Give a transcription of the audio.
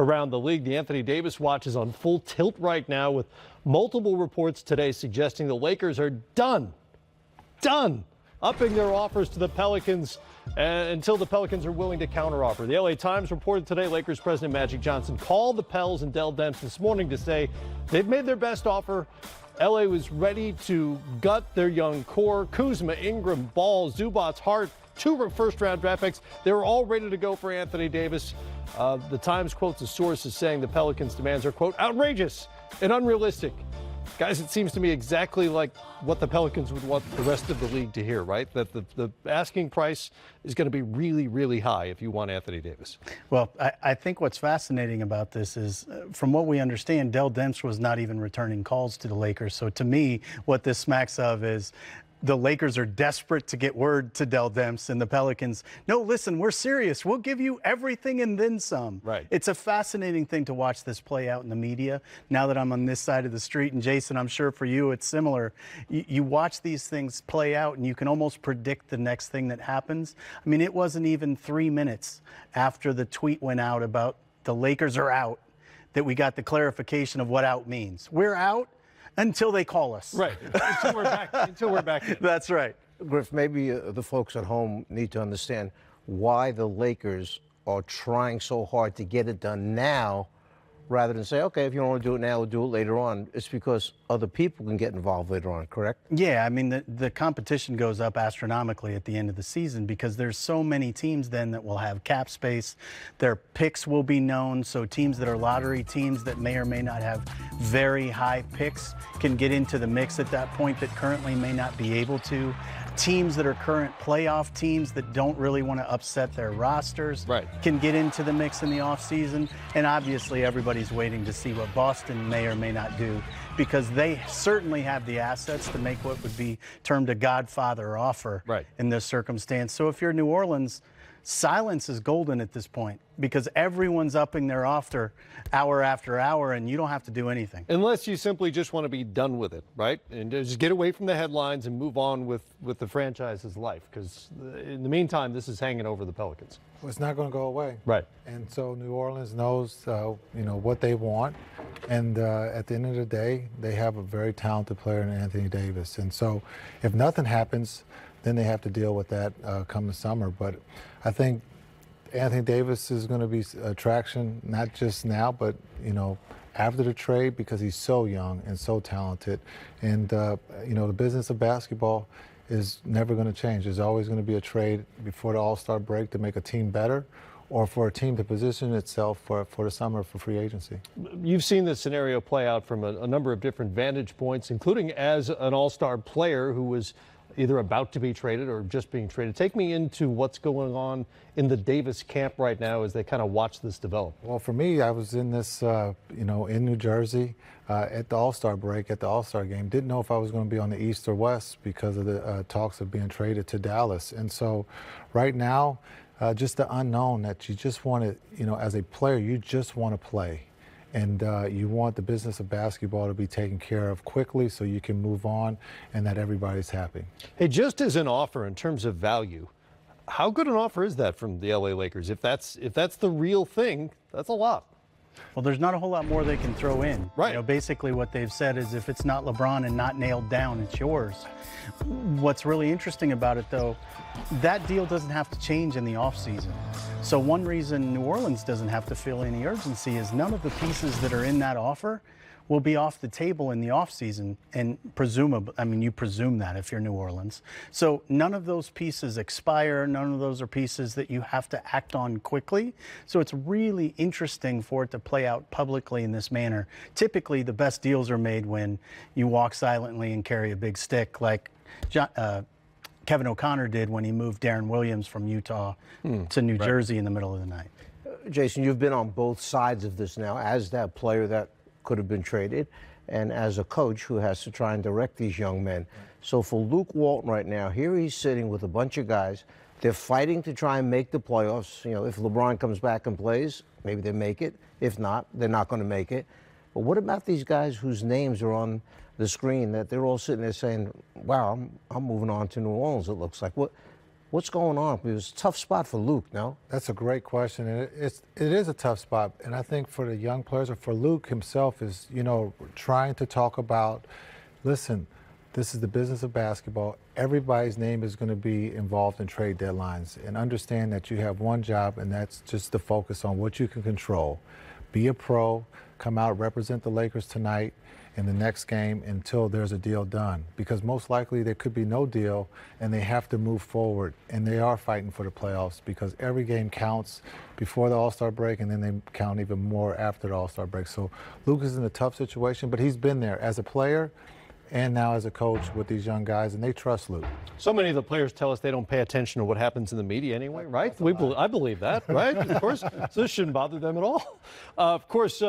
around the league. The Anthony Davis watch is on full tilt right now, with multiple reports today suggesting the Lakers are done, upping their offers to the Pelicans until the Pelicans are willing to counteroffer. The LA Times reported today Lakers president Magic Johnson called the Pels and Dell Demps this morning to say they've made their best offer. LA was ready to gut their young core: Kuzma, Ingram, Ball, Zubats, Hart, 2 first-round draft picks. They were all ready to go for Anthony Davis. The Times quotes a source as saying the Pelicans' demands are, quote, outrageous and unrealistic. Guys, it seems to me exactly like what the Pelicans would want the rest of the league to hear, right? That the asking price is going to be really, really high if you want Anthony Davis. Well, I think what's fascinating about this is, from what we understand, Dell Demps was not even returning calls to the Lakers. So to me, what this smacks of is the Lakers are desperate to get word to Dell Demps and the Pelicans. No, listen, we're serious. We'll give you everything and then some. Right. It's a fascinating thing to watch this play out in the media. Now that I'm on this side of the street, and Jason, I'm sure for you it's similar. You watch these things play out and you can almost predict the next thing that happens. I mean, it wasn't even 3 minutes after the tweet went out about the Lakers are out that we got the clarification of what out means. We're out until they call us. Right. Until we're back in. That's right. Griff, maybe the folks at home need to understand why the Lakers are trying so hard to get it done now, rather than say, okay, if you don't want to do it now, we'll do it later on. It's because other people can get involved later on, correct? Yeah, I mean, the competition goes up astronomically at the end of the season because there's so many teams then that will have cap space. Their picks will be known, so teams that are lottery teams that may or may not have very high picks can get into the mix at that point that currently may not be able to. Teams that are current playoff teams that don't really want to upset their rosters can get into the mix in the offseason. And obviously everybody's waiting to see what Boston may or may not do, because they certainly have the assets to make what would be termed a Godfather offer in this circumstance. So if you're New Orleans, silence is golden at this point, because everyone's upping their offer hour after hour, and you don't have to do anything. Unless you simply just want to be done with it, right? And just get away from the headlines and move on with the franchise's life, because in the meantime, this is hanging over the Pelicans. Well, it's not going to go away. Right. And so New Orleans knows, what they want. And at the end of the day, they have a very talented player in Anthony Davis. And so if nothing happens, then they have to deal with that come the summer. But I think Anthony Davis is going to be attraction, not just now, but, after the trade, because he's so young and so talented. And, the business of basketball is never going to change. There's always going to be a trade before the All-Star break to make a team better, or for a team to position itself for the summer for free agency. You've seen this scenario play out from a number of different vantage points, including as an All-Star player who was either about to be traded or just being traded. Take me into what's going on in the Davis camp right now as they kind of watch this develop. Well, for me, I was in this, in New Jersey at the All-Star break, at the All-Star game. Didn't know if I was going to be on the East or West because of the talks of being traded to Dallas. And so right now, just the unknown that you just want to, as a player, you just want to play. And you want the business of basketball to be taken care of quickly so you can move on and that everybody's happy. Hey, just as an offer in terms of value, how good an offer is that from the LA Lakers? If that's the real thing, that's a lot. Well, there's not a whole lot more they can throw in. Right. Basically what they've said is if it's not LeBron and not nailed down, it's yours. What's really interesting about it, though, that deal doesn't have to change in the offseason. So one reason New Orleans doesn't have to feel any urgency is none of the pieces that are in that offer will be off the table in the offseason, and you presume that if you're New Orleans. So none of those pieces expire. None of those are pieces that you have to act on quickly. So it's really interesting for it to play out publicly in this manner. Typically, the best deals are made when you walk silently and carry a big stick, like Kevin O'Connor did when he moved Darren Williams from Utah to New Jersey in the middle of the night. Jason, you've been on both sides of this now, as that player that could have been traded and as a coach who has to try and direct these young men. So for Luke Walton right now, here he's sitting with a bunch of guys. They're fighting to try and make the playoffs. If LeBron comes back and plays, maybe they make it. If not, they're not going to make it. But what about these guys whose names are on the screen that they're all sitting there saying, wow, I'm moving on to New Orleans, it looks like. What's going on? It was a tough spot for Luke, no? That's a great question, and it is a tough spot. And I think for the young players, or for Luke himself, is trying to talk about, listen, this is the business of basketball. Everybody's name is going to be involved in trade deadlines, and understand that you have one job, and that's just to focus on what you can control. Be a pro, come out, represent the Lakers tonight in the next game until there's a deal done, because most likely there could be no deal and they have to move forward, and they are fighting for the playoffs because every game counts before the All-Star break, and then they count even more after the All-Star break. So Luke is in a tough situation, but he's been there as a player and now as a coach with these young guys, and they trust Luke. So many of the players tell us they don't pay attention to what happens in the media anyway, right? I believe that, right? Of course. So this shouldn't bother them at all. Of course,